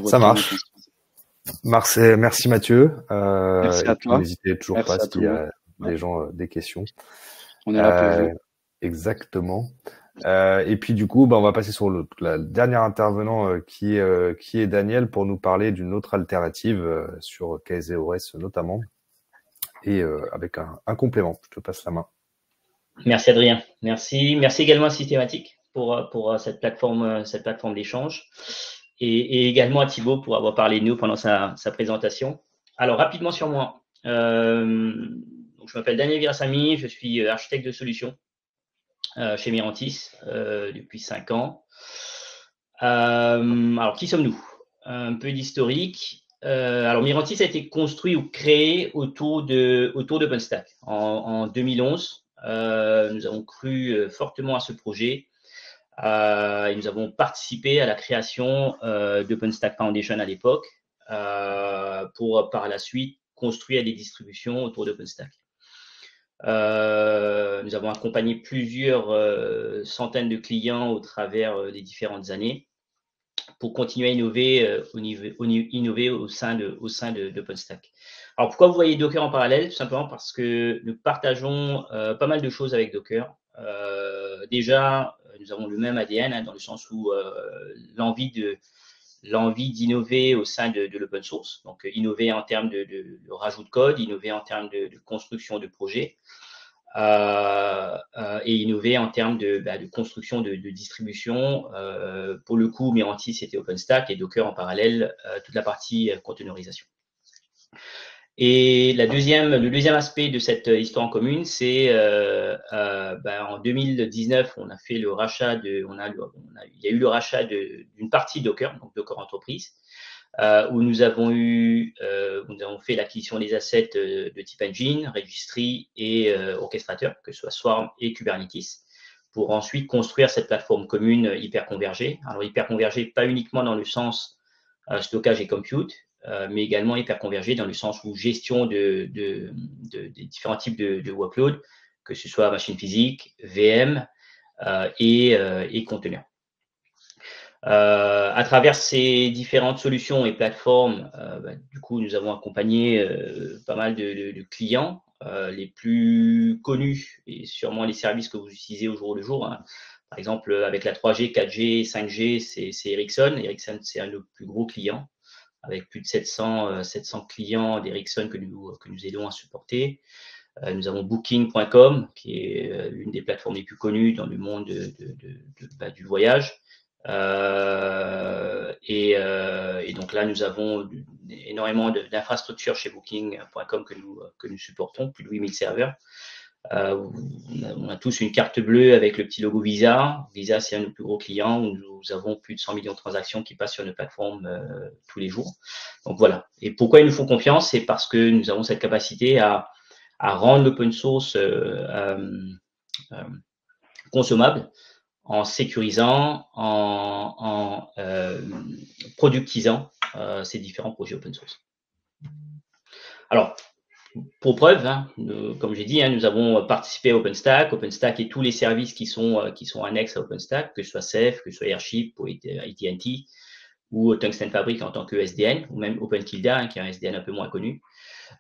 pour Ça votre marche. présentation. Merci Mathieu. Merci Et à puis toi. n'hésitez toujours Merci pas à tout s'il y le monde. a des gens des questions. On est là pour vous. Exactement. Et puis du coup, on va passer sur la dernière intervenant qui est Daniel pour nous parler d'une autre alternative sur KZOS notamment et avec un complément. Je te passe la main. Merci Adrien. Merci également à Systématique pour cette plateforme d'échange et également à Thibaut pour avoir parlé de nous pendant sa présentation. Alors rapidement sur moi. Donc, je m'appelle Daniel Virassamy, je suis architecte de solutions chez Mirantis depuis 5 ans. Alors, qui sommes-nous? Un peu d'historique. Alors, Mirantis a été construit ou créé autour d'OpenStack. En 2011, nous avons cru fortement à ce projet et nous avons participé à la création d'OpenStack Foundation à l'époque pour par la suite construire des distributions autour d'OpenStack. Nous avons accompagné plusieurs centaines de clients au travers des différentes années pour continuer à innover, innover au sein d'OpenStack. Alors, pourquoi vous voyez Docker en parallèle? Tout simplement parce que nous partageons pas mal de choses avec Docker. Déjà, nous avons le même ADN dans le sens où l'envie d'innover au sein de l'open source, donc innover en termes de rajout de code, innover en termes de construction de projets, et innover en termes de construction de distribution. Pour le coup, Mirantis c'était OpenStack et Docker en parallèle, toute la partie containerisation. Et le deuxième aspect de cette histoire en commune, c'est en 2019, on a fait le rachat il y a eu le rachat d'une partie Docker, donc Docker Entreprise, où nous avons fait l'acquisition des assets de type engine, registry et orchestrateur, que ce soit Swarm et Kubernetes, pour ensuite construire cette plateforme commune hyperconvergée. Alors hyperconvergée, pas uniquement dans le sens stockage et compute, mais également hyperconvergée dans le sens où gestion des différents types de workloads, que ce soit machine physique, VM et conteneurs. À travers ces différentes solutions et plateformes, du coup, nous avons accompagné pas mal de clients, les plus connus et sûrement les services que vous utilisez au jour le jour. Hein. Par exemple, avec la 3G, 4G, 5G, c'est Ericsson. Ericsson, c'est un de nos plus gros clients, avec plus de 700 clients d'Ericsson que nous aidons à supporter. Nous avons Booking.com, qui est l'une des plateformes les plus connues dans le monde du voyage. Et donc là, nous avons énormément d'infrastructures chez Booking.com que nous supportons, plus de 8000 serveurs. On a tous une carte bleue avec le petit logo Visa. Visa, c'est un de nos plus gros clients où nous avons plus de 100 millions de transactions qui passent sur nos plateformes tous les jours. Donc voilà. Et pourquoi ils nous font confiance? C'est parce que nous avons cette capacité à rendre l'open source consommable en sécurisant, en productisant ces différents projets open source. Alors, pour preuve, hein, comme j'ai dit, hein, nous avons participé à OpenStack et tous les services qui sont annexes à OpenStack, que ce soit Ceph, que ce soit Airship ou AT&T, ou Tungsten Fabric en tant que SDN, ou même OpenKilda, hein, qui est un SDN un peu moins connu.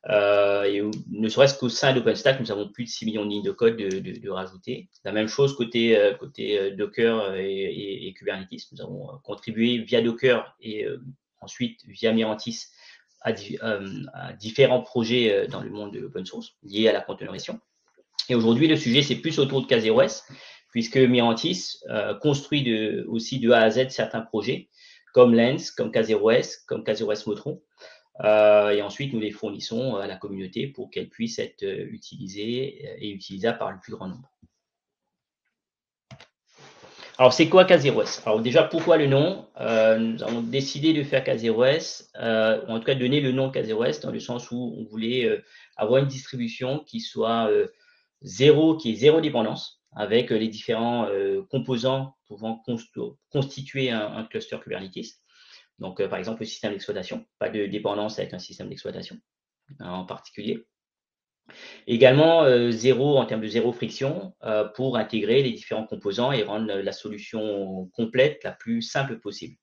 Et ne serait-ce qu'au sein d'OpenStack, nous avons plus de 6 millions de lignes de code de rajouter. La même chose côté Docker et Kubernetes. Nous avons contribué via Docker et ensuite via Mirantis à différents projets dans le monde de l'open source liés à la containerisation. Et aujourd'hui, le sujet, c'est plus autour de KZOS, puisque Mirantis construit aussi de A à Z certains projets, comme Lens, comme KZOS, comme KZOS Motron. Et ensuite, nous les fournissons à la communauté pour qu'elle puisse être utilisée et utilisable par le plus grand nombre. Alors, c'est quoi KZOS? Alors déjà, pourquoi le nom? Nous avons décidé de faire KZOS, ou en tout cas donner le nom KZOS dans le sens où on voulait avoir une distribution qui soit zéro dépendance, avec les différents composants pouvant constituer un cluster Kubernetes. Donc, par exemple, le système d'exploitation, pas de dépendance avec un système d'exploitation en particulier. Également, en termes de zéro friction, pour intégrer les différents composants et rendre la solution complète la plus simple possible.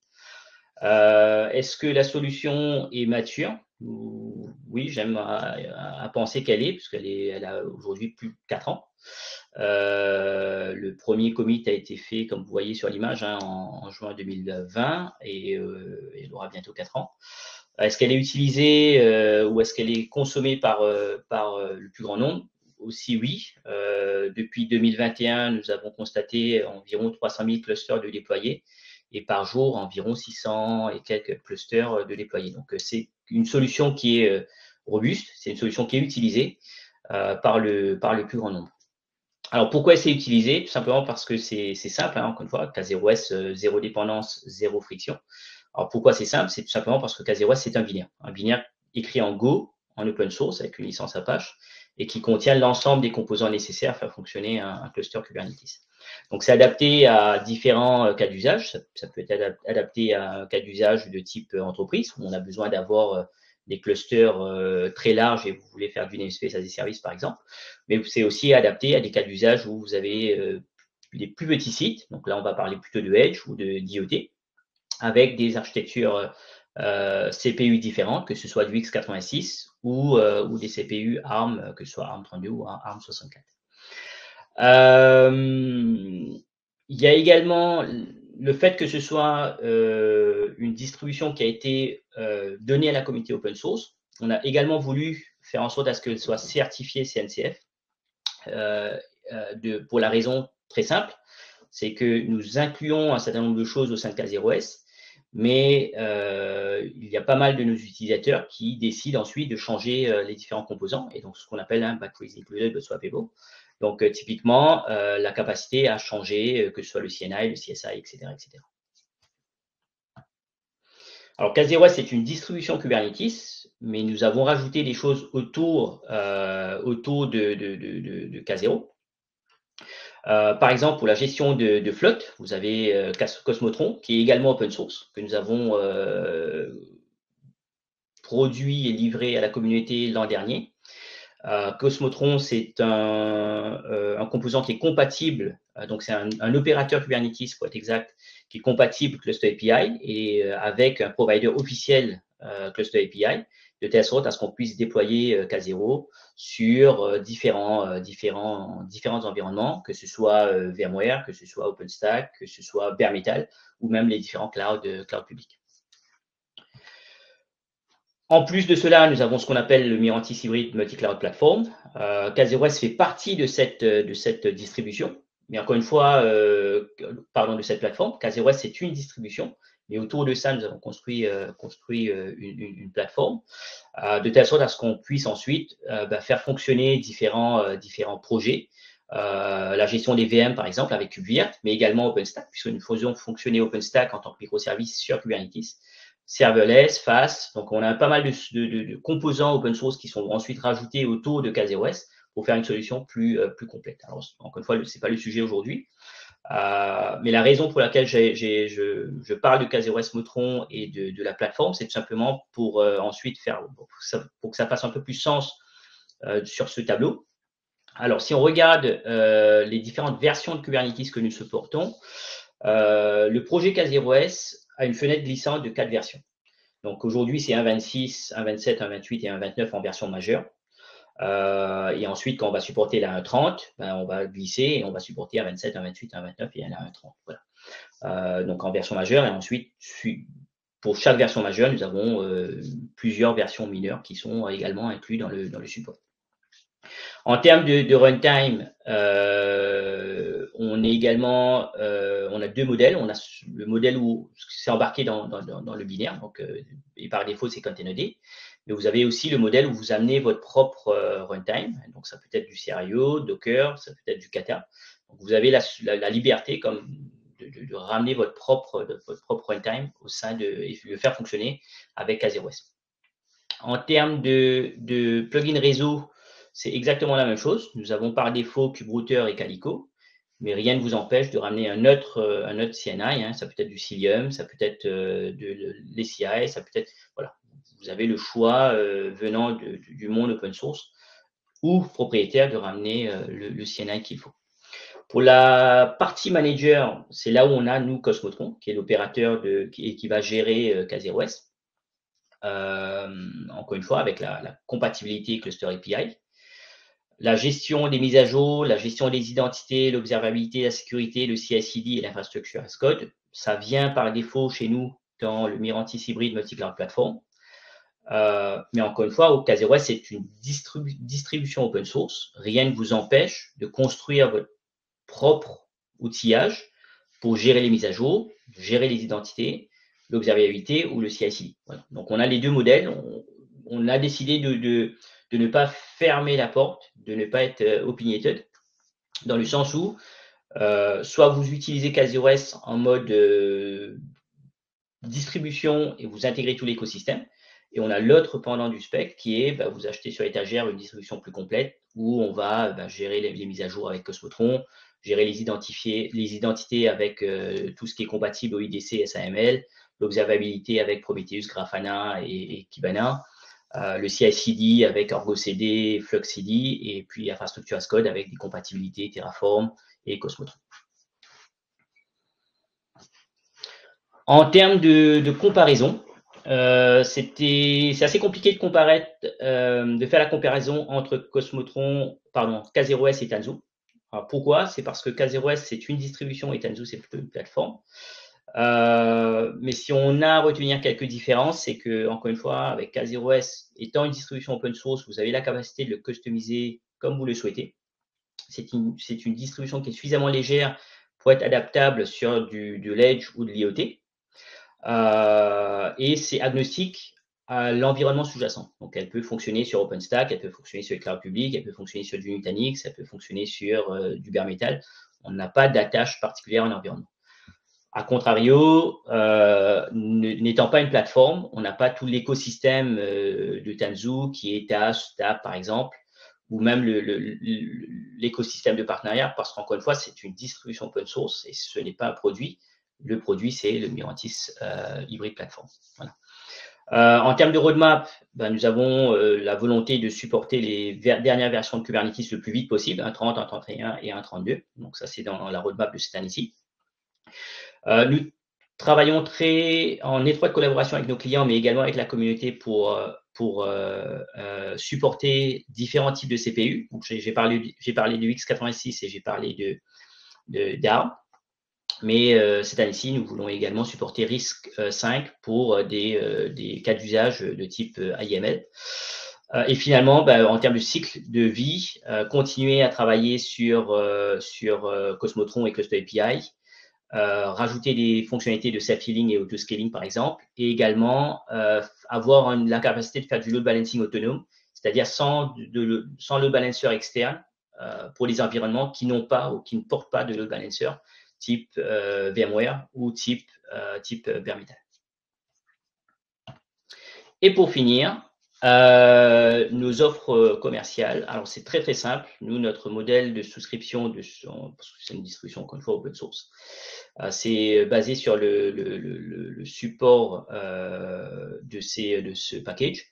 Est-ce que la solution est mature? Oui, j'aime à penser qu'elle est, puisqu'elle elle a aujourd'hui plus de 4 ans. Le premier commit a été fait, comme vous voyez sur l'image, hein, en juin 2020 et elle aura bientôt 4 ans. Est-ce qu'elle est utilisée ou est-ce qu'elle est consommée par le plus grand nombre? Aussi oui. Depuis 2021, nous avons constaté environ 300 000 clusters de déployés et par jour environ 600 et quelques clusters de déployés. Donc c'est une solution qui est robuste, c'est une solution qui est utilisée par le plus grand nombre. Alors pourquoi c'est utilisé? Tout simplement parce que c'est simple, hein, encore une fois, K0S, zéro dépendance, zéro friction. Alors pourquoi c'est simple? C'est tout simplement parce que K0S, c'est un binaire écrit en Go, en open source, avec une licence Apache, et qui contient l'ensemble des composants nécessaires pour faire fonctionner un cluster Kubernetes. Donc c'est adapté à différents cas d'usage. Ça peut être adapté à un cas d'usage de type entreprise, où on a besoin d'avoir des clusters très larges et vous voulez faire du namespace as a service, par exemple. Mais c'est aussi adapté à des cas d'usage où vous avez des plus petits sites. Donc là, on va parler plutôt de Edge ou d'IoT, avec des architectures CPU différentes, que ce soit du x86 ou des CPU ARM, que ce soit ARM32 ou ARM64. Il y a également le fait que ce soit une distribution qui a été donnée à la communauté open source. On a également voulu faire en sorte à ce qu'elle soit certifiée CNCF pour la raison très simple, c'est que nous incluons un certain nombre de choses au sein de K0S, mais il y a pas mal de nos utilisateurs qui décident ensuite de changer les différents composants, et donc ce qu'on appelle un backtrace included but swappable. Donc typiquement, la capacité à changer, que ce soit le CNI, le CSI, etc. etc. Alors K0S est une distribution Kubernetes, mais nous avons rajouté des choses autour de K0. Par exemple, pour la gestion de flotte, vous avez Cosmotron, qui est également open source, que nous avons produit et livré à la communauté l'an dernier. Cosmotron, c'est un composant qui est compatible, donc c'est un opérateur Kubernetes, pour être exact, qui est compatible Cluster API et avec un provider officiel Cluster API, de telle sorte à ce qu'on puisse déployer K0 sur différents environnements, que ce soit VMware, que ce soit OpenStack, que ce soit Bare Metal, ou même les différents clouds publics. En plus de cela, nous avons ce qu'on appelle le Mirantis Hybrid Multi-Cloud Platform. K0S fait partie de cette distribution, mais encore une fois, pardon, de cette plateforme. K0S, c'est une distribution, mais autour de ça, nous avons construit une plateforme de telle sorte à ce qu'on puisse ensuite faire fonctionner différents projets. La gestion des VM, par exemple, avec KubeVirt, mais également OpenStack, puisque nous faisions fonctionner OpenStack en tant que microservice sur Kubernetes. Serverless, FAS, donc on a pas mal de composants open source qui sont ensuite rajoutés autour de K0S pour faire une solution plus complète. Alors, encore une fois, ce n'est pas le sujet aujourd'hui, mais la raison pour laquelle je parle de K0S Motron et de la plateforme, c'est tout simplement pour ensuite pour que ça fasse un peu plus sens sur ce tableau. Alors, si on regarde les différentes versions de Kubernetes que nous supportons, le projet K0S a une fenêtre glissante de 4 versions. Donc aujourd'hui, c'est 1.26, 1.27, 1.28 et 1.29 en version majeure. Et ensuite, quand on va supporter la 1.30, on va glisser et on va supporter 1.27, 1.28, 1.29 et la 1.30. Voilà. Donc en version majeure. Et ensuite, pour chaque version majeure, nous avons plusieurs versions mineures qui sont également incluses dans le support. En termes de runtime, on est également, on a deux modèles. On a le modèle où c'est embarqué dans le binaire, donc, et par défaut, c'est containerd. Mais vous avez aussi le modèle où vous amenez votre propre runtime. Donc, ça peut être du CRIO, Docker, ça peut être du Kata. Donc, vous avez la liberté comme de ramener votre propre runtime au sein et le faire fonctionner avec K0S. En termes de plugin réseau, c'est exactement la même chose. Nous avons par défaut KubeRouter et Calico, mais rien ne vous empêche de ramener un autre CNI. Hein. Ça peut être du Cilium, ça peut être de l'ECI, ça peut être… Voilà. Vous avez le choix venant du monde open source ou propriétaire de ramener le CNI qu'il faut. Pour la partie manager, c'est là où on a, nous, Cosmotron, qui est l'opérateur qui va gérer K0S. Encore une fois, avec la compatibilité Cluster API. La gestion des mises à jour, la gestion des identités, l'observabilité, la sécurité, le CI/CD et l'infrastructure as code, ça vient par défaut chez nous dans le Mirantis hybride multi-cloud platform. Mais encore une fois, au K0S, c'est une distribution open source. Rien ne vous empêche de construire votre propre outillage pour gérer les mises à jour, gérer les identités, l'observabilité ou le CI/CD. Voilà. Donc, on a les deux modèles. On a décidé de ne pas fermer la porte, de ne pas être opinionated, dans le sens où soit vous utilisez K0S en mode distribution et vous intégrez tout l'écosystème, et on a l'autre pendant du spectre qui est vous achetez sur étagère une distribution plus complète où on va gérer les mises à jour avec Cosmotron, gérer les identités avec tout ce qui est compatible au IDC, SAML, l'observabilité avec Prometheus, Grafana et Kibana, le CI/CD avec Argo CD, Flux CD, et puis infrastructure as code avec des compatibilités Terraform et Cosmotron. En termes de comparaison, c'est assez compliqué de faire la comparaison entre K0S et Tanzu. Alors pourquoi? C'est parce que K0S, c'est une distribution et Tanzu, c'est plutôt une plateforme. Mais si on a à retenir quelques différences, c'est que, encore une fois, avec K0S, étant une distribution open source, vous avez la capacité de le customiser comme vous le souhaitez. C'est une distribution qui est suffisamment légère pour être adaptable sur de l'Edge ou de l'IoT. Et c'est agnostique à l'environnement sous-jacent. Donc, elle peut fonctionner sur OpenStack, elle peut fonctionner sur le cloud public, elle peut fonctionner sur du Nutanix, elle peut fonctionner sur du bare metal. On n'a pas d'attache particulière à l'environnement. A contrario, n'étant pas une plateforme, on n'a pas tout l'écosystème de Tanzu qui est TAS, TAP par exemple, ou même l'écosystème de partenariat, parce qu'encore une fois, c'est une distribution open source et ce n'est pas un produit. Le produit, c'est le Mirantis Hybrid Platform. Voilà. En termes de roadmap, nous avons la volonté de supporter les dernières versions de Kubernetes le plus vite possible, 1.30, 1.31 et 1.32. Donc ça, c'est dans la roadmap de cette année-ci. Nous travaillons en étroite collaboration avec nos clients, mais également avec la communauté pour supporter différents types de CPU. Donc, j'ai parlé de x86 et j'ai parlé d'ARM. Mais cette année-ci, nous voulons également supporter RISC-V pour des cas d'usage de type AIML. Et finalement, en termes de cycle de vie, continuer à travailler sur Cosmotron et Cluster API, rajouter des fonctionnalités de self-healing et auto-scaling, par exemple, et également avoir la capacité de faire du load balancing autonome, c'est-à-dire sans load balancer externe pour les environnements qui n'ont pas ou qui ne portent pas de load balancer type VMware ou type bare metal. Et pour finir, nos offres commerciales. Alors, c'est très, très simple. Nous, notre modèle de souscription, parce que c'est une distribution, encore une fois, open source, c'est basé sur le support de ce package.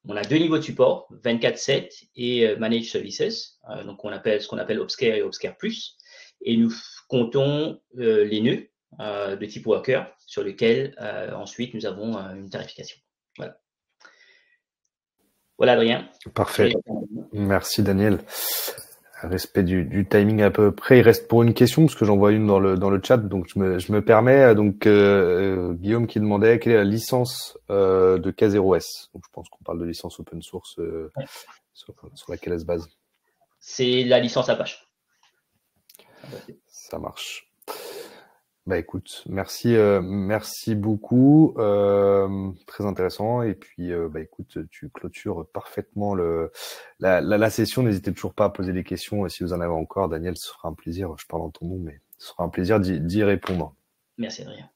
On a deux niveaux de support, 24/7 et Managed Services. Donc, on appelle ce qu'on appelle Obscare et Obscare Plus. Et nous comptons les nœuds de type worker sur lesquels ensuite nous avons une tarification. Voilà. Voilà, Adrien. Parfait. Merci, Daniel. Respect du timing à peu près. Il reste pour une question, parce que j'en vois une dans le chat, donc je me permets. Donc, Guillaume qui demandait quelle est la licence de K0S. Donc, je pense qu'on parle de licence open source ouais. sur laquelle elle se base. C'est la licence Apache. Ça marche. Écoute, merci beaucoup, très intéressant. Et puis, écoute, tu clôtures parfaitement la session. N'hésitez toujours pas à poser des questions si vous en avez encore. Daniel, ce sera un plaisir. Je parle en ton nom, mais ce sera un plaisir d'y répondre. Merci, Adrien.